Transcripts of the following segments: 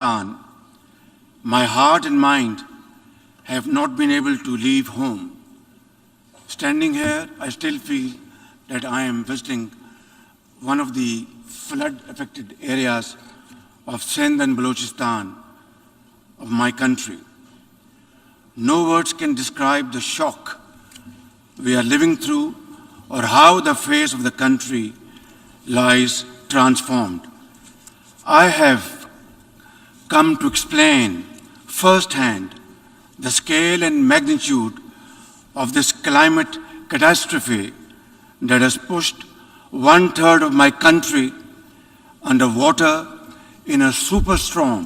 Pakistan, my heart and mind have not been able to leave home. Standing here, I still feel that I am visiting one of the flood-affected areas of Sindh and Balochistan of my country. No words can describe the shock we are living through or how the face of the country lies transformed. I have come to explain firsthand the scale and magnitude of this climate catastrophe that has pushed 1/3 of my country underwater in a superstorm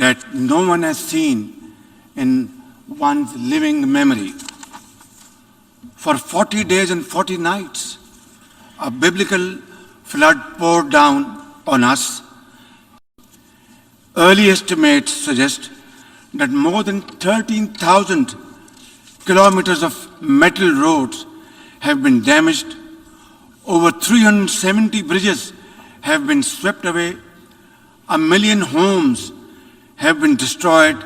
that no one has seen in one's living memory. For 40 days and 40 nights, a biblical flood poured down on us. Early estimates suggest that more than 13,000 kilometers of metal roads have been damaged, over 370 bridges have been swept away, 1 million homes have been destroyed,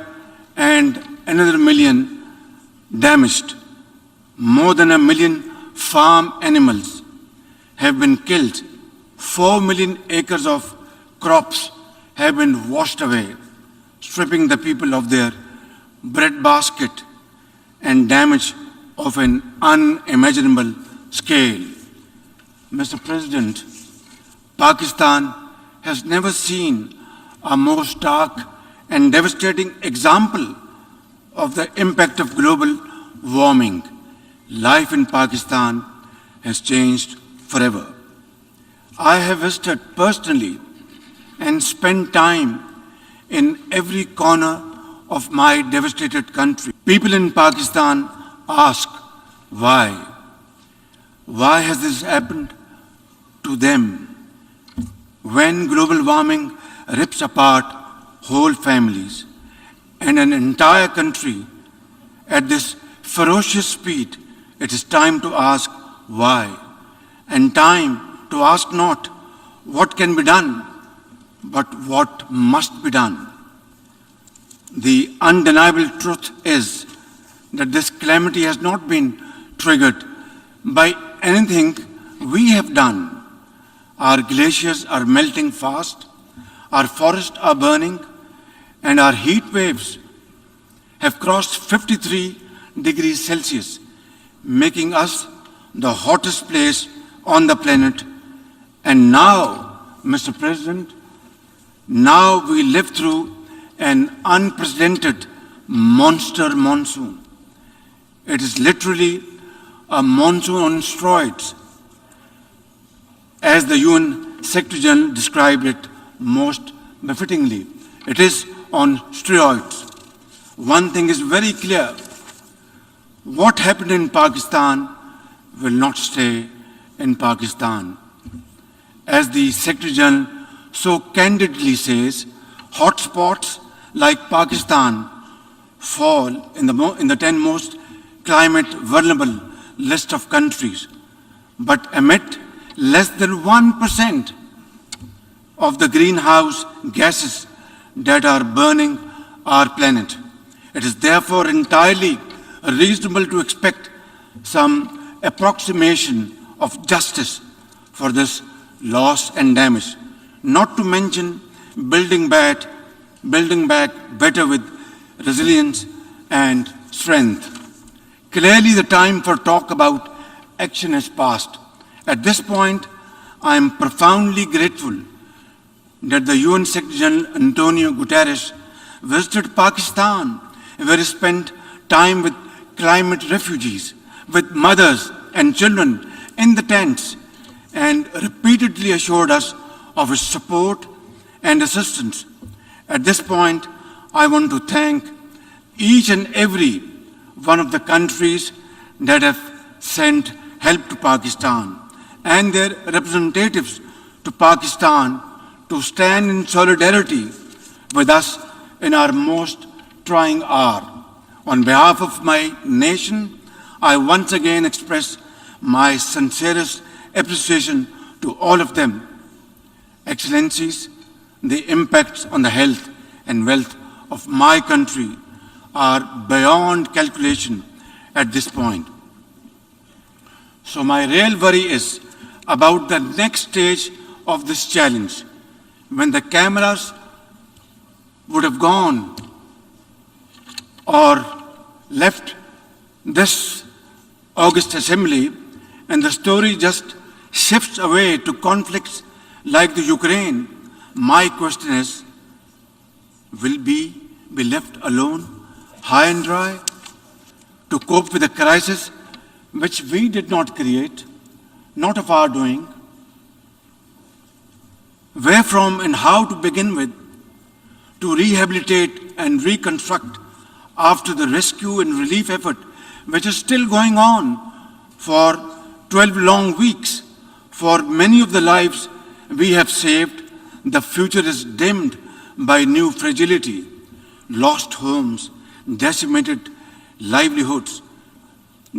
and another million damaged. More than 1 million farm animals have been killed. 4 million acres of crops have been washed away, stripping the people of their bread basket and damage of an unimaginable scale. Mr. President, Pakistan has never seen a more stark and devastating example of the impact of global warming. Life in Pakistan has changed forever. I have visited personally and spent time in every corner of my devastated country. People in Pakistan ask, why? Why has this happened to them? When global warming rips apart whole families and an entire country at this ferocious speed, it is time to ask why, and time to ask not what can be done, but what must be done. The undeniable truth is that this calamity has not been triggered by anything we have done. Our glaciers are melting fast, our forests are burning, and our heat waves have crossed 53 degrees Celsius, making us the hottest place on the planet. And now, Mr. President, now we live through an unprecedented monster monsoon. It is literally a monsoon on steroids, as the UN Secretary General described it most befittingly. It is on steroids. One thing is very clear: what happened in Pakistan will not stay in Pakistan. As the Secretary General so candidly says, hotspots like Pakistan fall in the 10 most climate vulnerable list of countries, but emit less than 1% of the greenhouse gases that are burning our planet. It is therefore entirely reasonable to expect some approximation of justice for this loss and damage, not to mention building back better with resilience and strength. Clearly, the time for talk about action has passed. At this point, I am profoundly grateful that the UN Secretary General Antonio Guterres visited Pakistan, where he spent time with climate refugees, with mothers and children in the tents, and repeatedly assured us of his support and assistance. At this point, I want to thank each and every one of the countries that have sent help to Pakistan and their representatives to Pakistan to stand in solidarity with us in our most trying hour. On behalf of my nation, I once again express my sincerest appreciation to all of them. Excellencies, the impacts on the health and wealth of my country are beyond calculation at this point. So my real worry is about the next stage of this challenge, when the cameras would have gone or left this August Assembly and the story just shifts away to conflicts like the Ukraine. My question is, will we be left alone, high and dry, to cope with a crisis which we did not create, not of our doing? Where from and how to begin with to rehabilitate and reconstruct after the rescue and relief effort, which is still going on for 12 long weeks? For many of the lives we have saved, the future is dimmed by new fragility, lost homes, decimated livelihoods,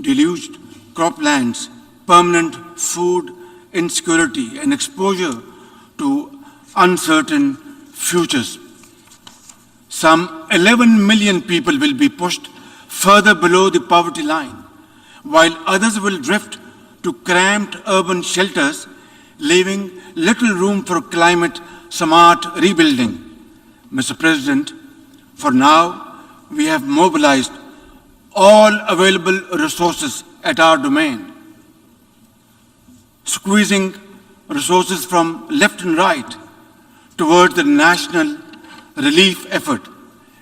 deluged croplands, permanent food insecurity, and exposure to uncertain futures. Some 11 million people will be pushed further below the poverty line, while others will drift to cramped urban shelters, leaving little room for climate-smart rebuilding. Mr. President, for now, we have mobilized all available resources at our domain, squeezing resources from left and right towards the national relief effort,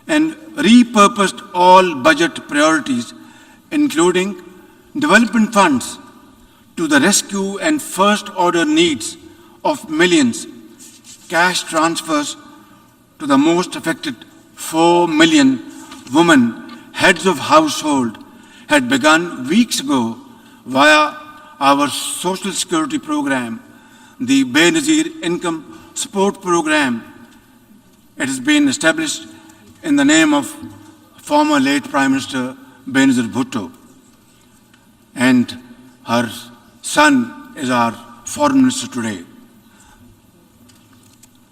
and repurposed all budget priorities, including development funds, to the rescue and first-order needs of millions, cash transfers to the most affected 4 million women, heads of household, had begun weeks ago via our Social Security program, the Benazir Income Support Program. It has been established in the name of former late Prime Minister Benazir Bhutto, and her son is our foreign minister today.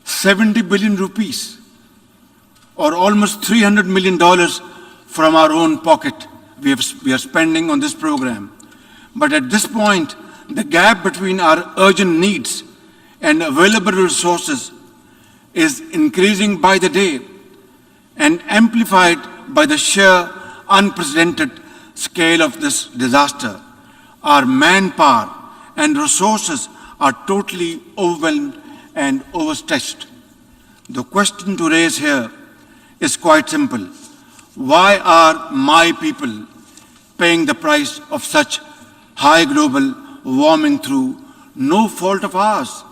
70 billion rupees, or almost $300 million from our own pocket we are spending on this program. But at this point, the gap between our urgent needs and available resources is increasing by the day and amplified by the sheer unprecedented scale of this disaster. Our manpower and resources are totally overwhelmed and overstretched. The question to raise here is quite simple. Why are my people paying the price of such high global warming through no fault of ours?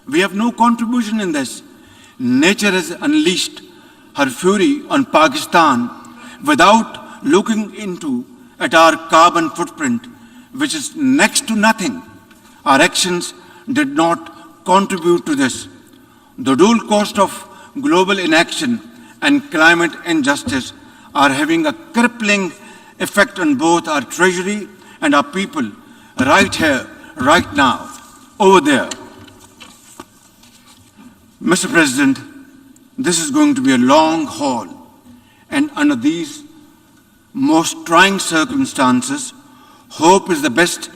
We have no contribution in this. Nature has unleashed her fury on Pakistan without looking at our carbon footprint, which is next to nothing. Our actions did not contribute to this. The dual cost of global inaction and climate injustice are having a crippling effect on both our treasury and our people, right here, right now, over there. Mr. President, this is going to be a long haul, and under these most trying circumstances, hope is the best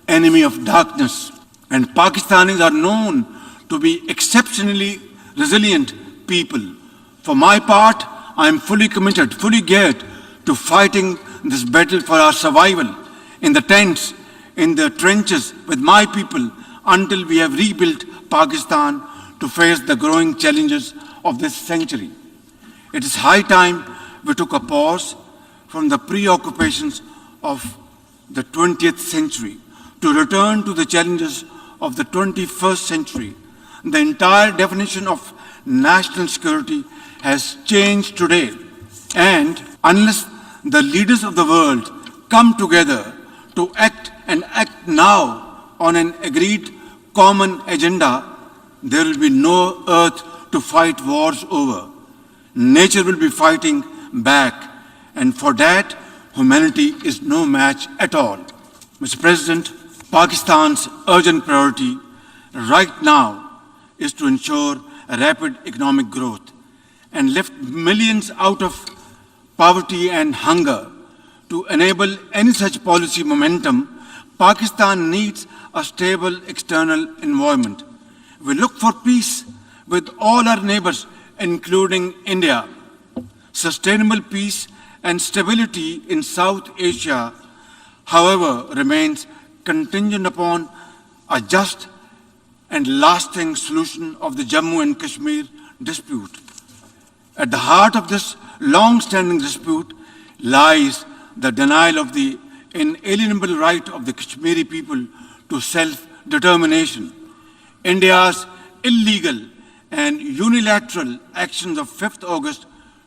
enemy of darkness, and Pakistanis are known to be exceptionally resilient people. For my part, I am fully committed, fully geared to fighting this battle for our survival in the tents, in the trenches with my people, until we have rebuilt Pakistan to face the growing challenges of this century. It is high time we took a pause from the preoccupations of the 20th century to return to the challenges of the 21st century. The entire definition of national security has changed today, and unless the leaders of the world come together to act and act now on an agreed common agenda, there will be no earth to fight wars over. Nature will be fighting back, and for that, humanity is no match at all. Mr. President, Pakistan's urgent priority right now is to ensure rapid economic growth and lift millions out of poverty and hunger. To enable any such policy momentum, Pakistan needs a stable external environment. We look for peace with all our neighbors, including India. Sustainable peace and stability in South Asia, however, remains contingent upon a just and lasting solution of the Jammu and Kashmir dispute. At the heart of this long-standing dispute lies the denial of the inalienable right of the Kashmiri people to self-determination. India's illegal and unilateral actions of 5th August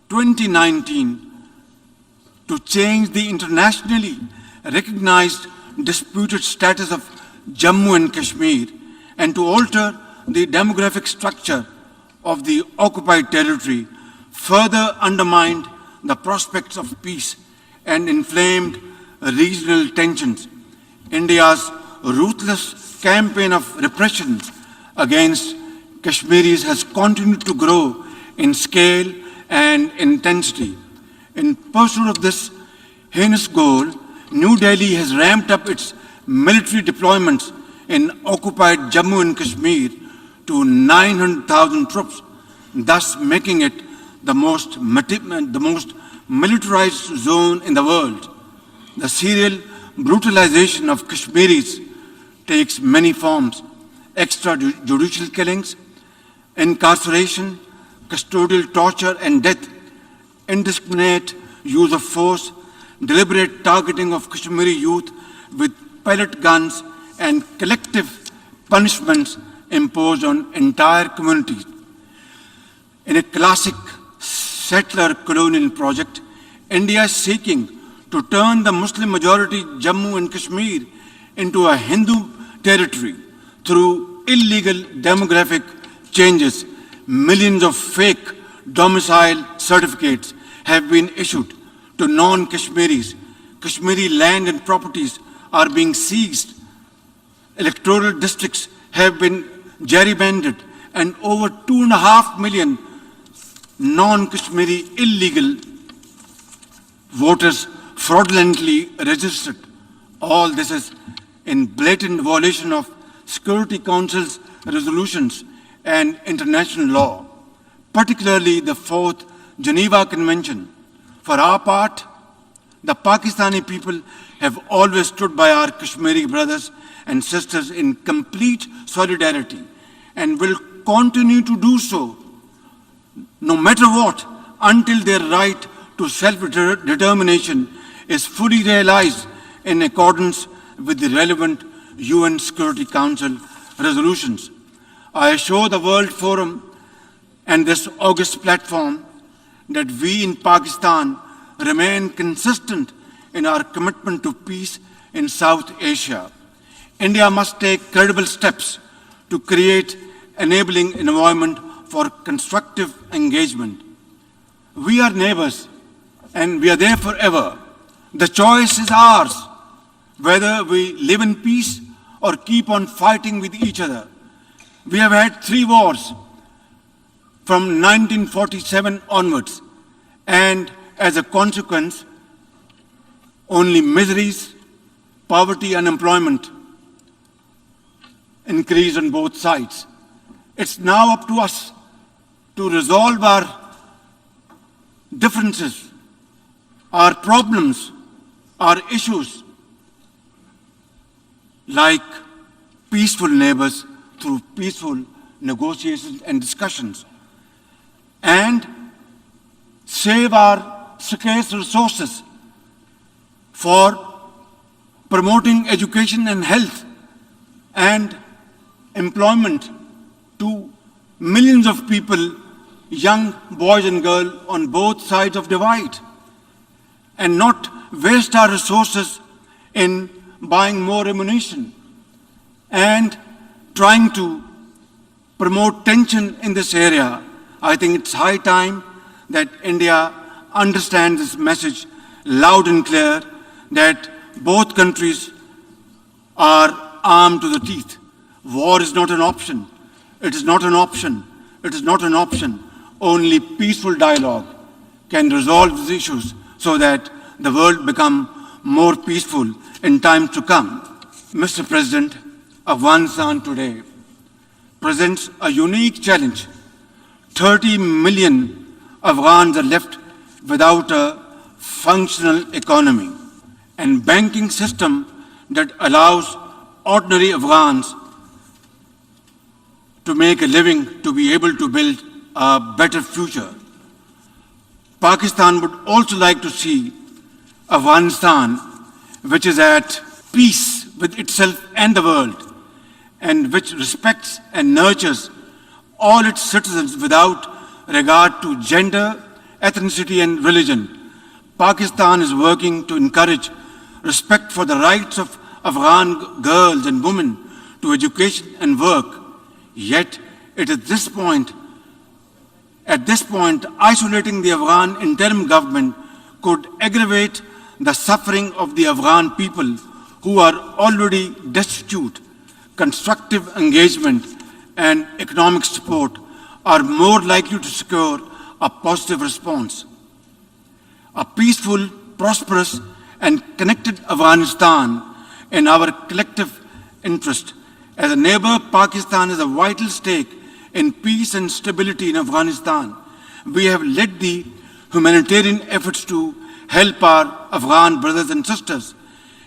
2019 to change the internationally recognized disputed status of Jammu and Kashmir and to alter the demographic structure of the occupied territory further undermined the prospects of peace and inflamed regional tensions. India's ruthless campaign of repression against Kashmiris has continued to grow in scale and intensity. In pursuit of this heinous goal, New Delhi has ramped up its military deployments in occupied Jammu and Kashmir to 900,000 troops, thus making it the most militarized zone in the world. The serial brutalization of Kashmiris takes many forms: extrajudicial killings, incarceration, custodial torture and death, indiscriminate use of force, deliberate targeting of Kashmiri youth with pellet guns, and collective punishments imposed on entire communities. In a classic settler colonial project, India is seeking to turn the Muslim-majority Jammu and Kashmir into a Hindu territory through illegal demographic changes. Millions of fake domicile certificates have been issued to non-Kashmiris. Kashmiri land and properties are being seized. Electoral districts have been gerrymandered, and over 2.5 million non-Kashmiri illegal voters fraudulently registered. All this is in blatant violation of Security Council's resolutions and international law, particularly the 4th Geneva Convention. For our part, the Pakistani people have always stood by our Kashmiri brothers and sisters in complete solidarity and will continue to do so, no matter what, until their right to self-determination is fully realized in accordance with the relevant UN Security Council resolutions. I assure the World Forum and this august platform that we in Pakistan remain consistent in our commitment to peace in South Asia. India must take credible steps to create enabling environment for constructive engagement. We are neighbors and we are there forever. The choice is ours, whether we live in peace or keep on fighting with each other. We have had 3 wars from 1947 onwards, and as a consequence, only miseries, poverty, unemployment increase on both sides. It's now up to us to resolve our differences, our problems, our issues, like peaceful neighbors through peaceful negotiations and discussions, and save our scarce resources for promoting education and health and employment to millions of people, young boys and girls on both sides of the divide, and not waste our resources in buying more ammunition and trying to promote tension in this area. I think it's high time that India understands this message loud and clear, that both countries are armed to the teeth. War is not an option. It is not an option. It is not an option. Only peaceful dialogue can resolve these issues so that the world become more peaceful in times to come. Mr. President, Afghanistan today presents a unique challenge. 30 million Afghans are left without a functional economy and banking system that allows ordinary Afghans to make a living, to be able to build a better future. Pakistan would also like to see Afghanistan, which is at peace with itself and the world, and which respects and nurtures all its citizens without regard to gender, ethnicity, and religion. Pakistan is working to encourage respect for the rights of Afghan girls and women to education and work. Yet, it is at this point, isolating the Afghan interim government could aggravate the suffering of the Afghan people who are already destitute. Constructive engagement and economic support are more likely to secure a positive response. A peaceful, prosperous, and connected Afghanistan in our collective interest. As a neighbor, Pakistan has a vital stake in peace and stability in Afghanistan. We have led the humanitarian efforts to help our Afghan brothers and sisters.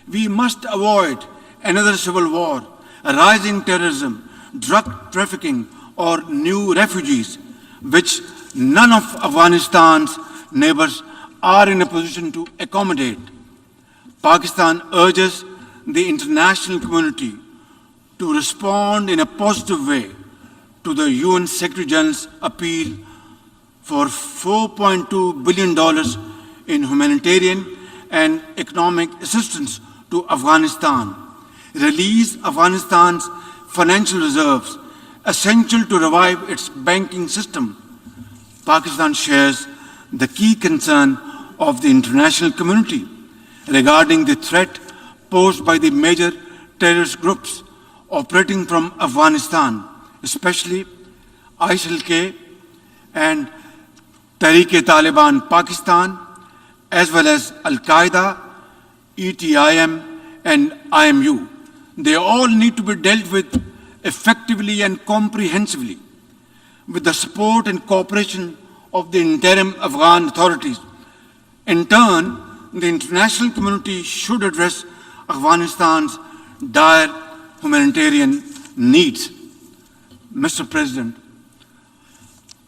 We must avoid another civil war, rising terrorism, drug trafficking, or new refugees, which none of Afghanistan's neighbors are in a position to accommodate. Pakistan urges the international community to respond in a positive way to the UN Secretary General's appeal for $4.2 billion in humanitarian and economic assistance to Afghanistan. Release Afghanistan's financial reserves, essential to revive its banking system. Pakistan shares the key concern of the international community regarding the threat posed by the major terrorist groups operating from Afghanistan, especially ISIL-K and Tehreek-e-Taliban Pakistan, as well as Al-Qaeda, ETIM, and IMU. They all need to be dealt with effectively and comprehensively with the support and cooperation of the interim Afghan authorities. In turn, the international community should address Afghanistan's dire humanitarian needs. Mr. President,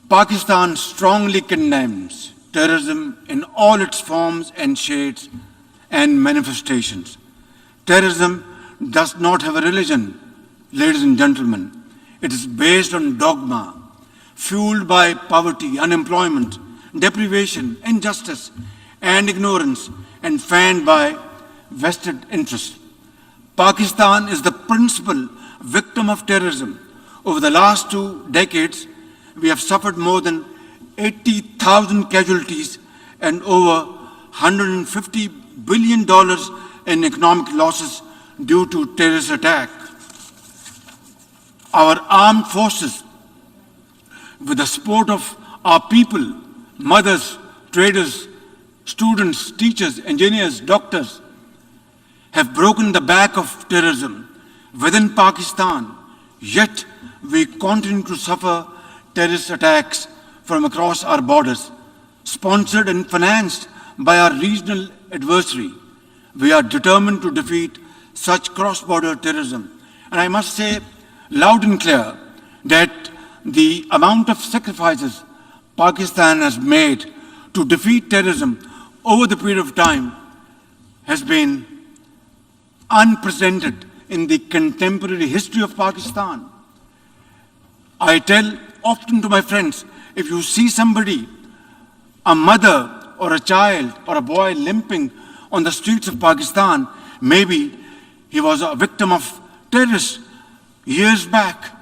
Pakistan strongly condemns terrorism in all its forms and shades and manifestations. Terrorism does not have a religion, ladies and gentlemen. It is based on dogma, fueled by poverty, unemployment, deprivation, injustice, and ignorance, and fanned by vested interests. Pakistan is the principal victim of terrorism. Over the last 2 decades, we have suffered more than 80,000 casualties and over $150 billion in economic losses due to terrorist attack. Our armed forces, with the support of our people, mothers, traders, students, teachers, engineers, doctors, have broken the back of terrorism within Pakistan, yet we continue to suffer terrorist attacks from across our borders, sponsored and financed by our regional adversary. We are determined to defeat such cross-border terrorism. And I must say loud and clear that the amount of sacrifices Pakistan has made to defeat terrorism over the period of time has been unprecedented in the contemporary history of Pakistan. I tell often to my friends, if you see somebody, a mother or a child or a boy limping on the streets of Pakistan, maybe he was a victim of terrorists years back.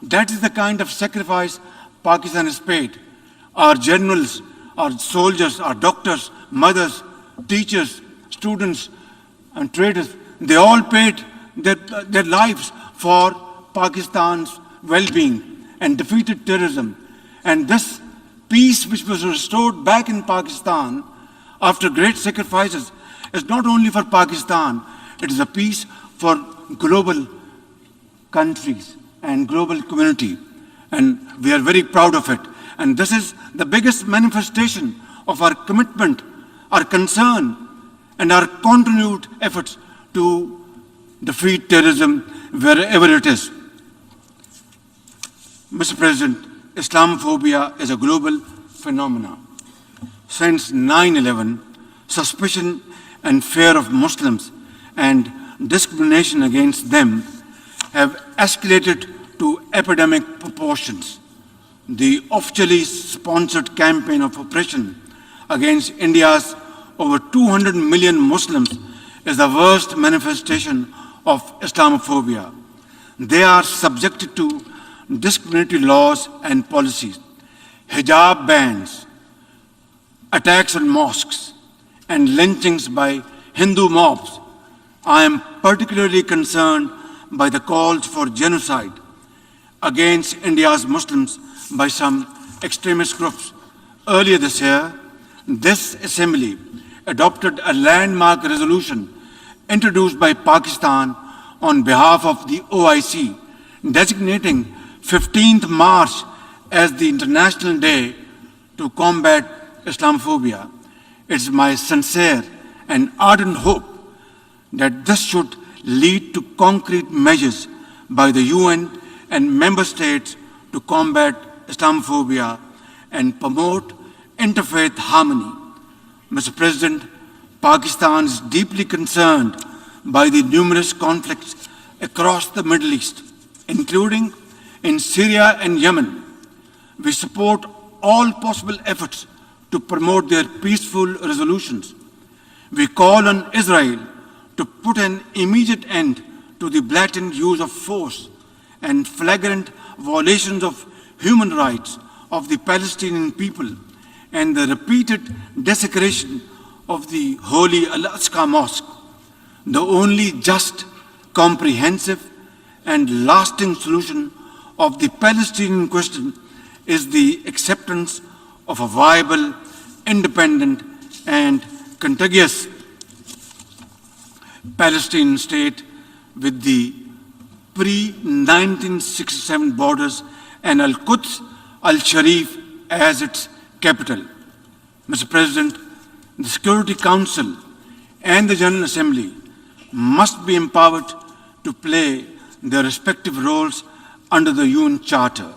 That is the kind of sacrifice Pakistan has paid. Our generals, our soldiers, our doctors, mothers, teachers, students, and traders, they all paid their lives for Pakistan's well-being and defeated terrorism. And this peace which was restored back in Pakistan after great sacrifices is not only for Pakistan, it is a peace for global countries and global community. And we are very proud of it. And this is the biggest manifestation of our commitment, our concern, and our continued efforts to defeat terrorism wherever it is. Mr. President, Islamophobia is a global phenomenon. Since 9/11, suspicion and fear of Muslims and discrimination against them have escalated to epidemic proportions. The officially sponsored campaign of oppression against India's over 200 million Muslims is the worst manifestation of Islamophobia. They are subjected to discriminatory laws and policies, hijab bans, attacks on mosques, and lynchings by Hindu mobs. I am particularly concerned by the calls for genocide against India's Muslims by some extremist groups. Earlier this year, this assembly adopted a landmark resolution introduced by Pakistan on behalf of the OIC, designating 15th March as the International Day to combat Islamophobia. It's my sincere and ardent hope that this should lead to concrete measures by the UN and member states to combat Islamophobia and promote interfaith harmony. Mr. President, Pakistan is deeply concerned by the numerous conflicts across the Middle East, including in Syria and Yemen. We support all possible efforts to promote their peaceful resolutions. We call on Israel to put an immediate end to the blatant use of force and flagrant violations of human rights of the Palestinian people and the repeated desecration of the holy Al-Aqsa Mosque. The only just, comprehensive, and lasting solution of the Palestinian question is the acceptance of a viable, independent, and contiguous Palestinian state with the pre-1967 borders and Al-Quds Al-Sharif as its capital. Mr. President, the Security Council and the General Assembly must be empowered to play their respective roles under the UN Charter.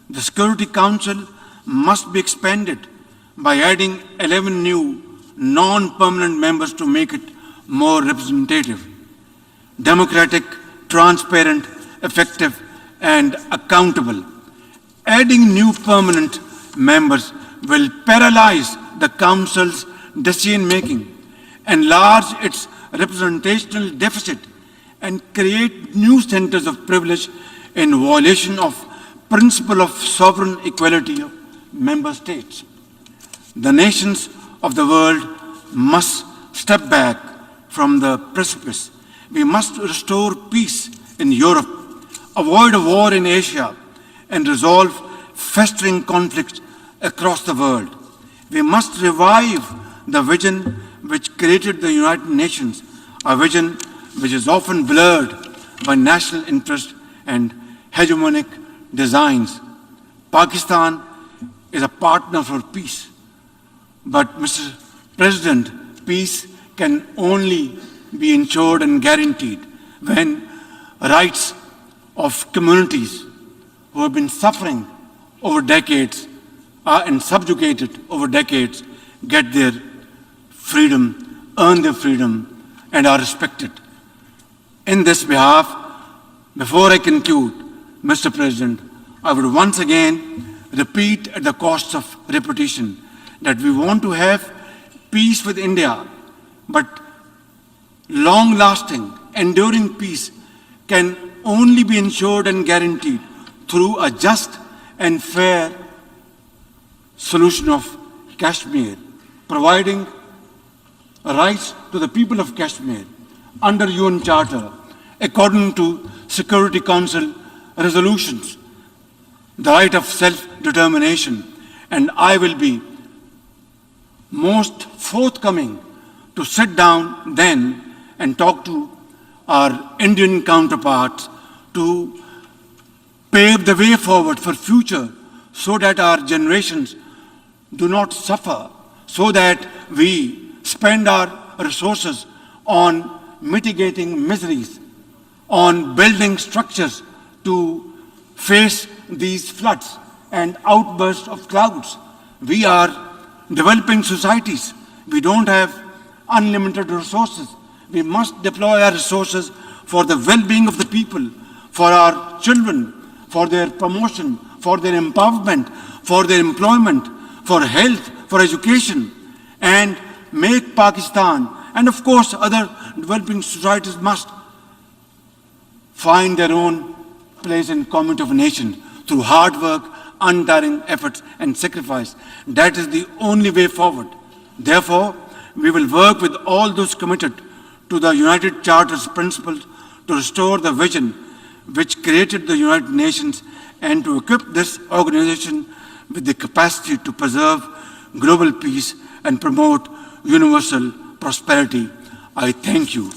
The Security Council must be expanded by adding 11 new non-permanent members to make it more representative, democratic, transparent, effective, and accountable. Adding new permanent members will paralyze the Council's decision-making, enlarge its representational deficit, and create new centers of privilege in violation of principle of sovereign equality of member states. The nations of the world must step back from the precipice. We must restore peace in Europe, avoid a war in Asia, and resolve festering conflicts across the world. We must revive the vision which created the United Nations, a vision which is often blurred by national interest and hegemonic designs. Pakistan is a partner for peace. But, Mr. President, peace can only be ensured and guaranteed when rights of communities who have been suffering over decades and subjugated over decades get their freedom, earn their freedom, and are respected. In this behalf, before I conclude, Mr. President, I would once again repeat at the cost of repetition that we want to have peace with India, but long-lasting, enduring peace can only be ensured and guaranteed through a just and fair solution of Kashmir, providing rights to the people of Kashmir under UN Charter, according to Security Council resolutions, the right of self-determination, and I will be most forthcoming to sit down then and talk to our Indian counterparts to pave the way forward for future so that our generations do not suffer, so that we spend our resources on mitigating miseries, on building structures to face these floods and outbursts of clouds. We are developing societies. We don't have unlimited resources. We must deploy our resources for the well-being of the people, for our children, for their promotion, for their empowerment, for their employment, for health, for education, and make Pakistan, and of course other developing societies must find their own place in community of nations through hard work, untiring efforts, and sacrifice. That is the only way forward. Therefore, we will work with all those committed to the United Charter's principles to restore the vision which created the United Nations and to equip this organization with the capacity to preserve global peace and promote universal prosperity. I thank you.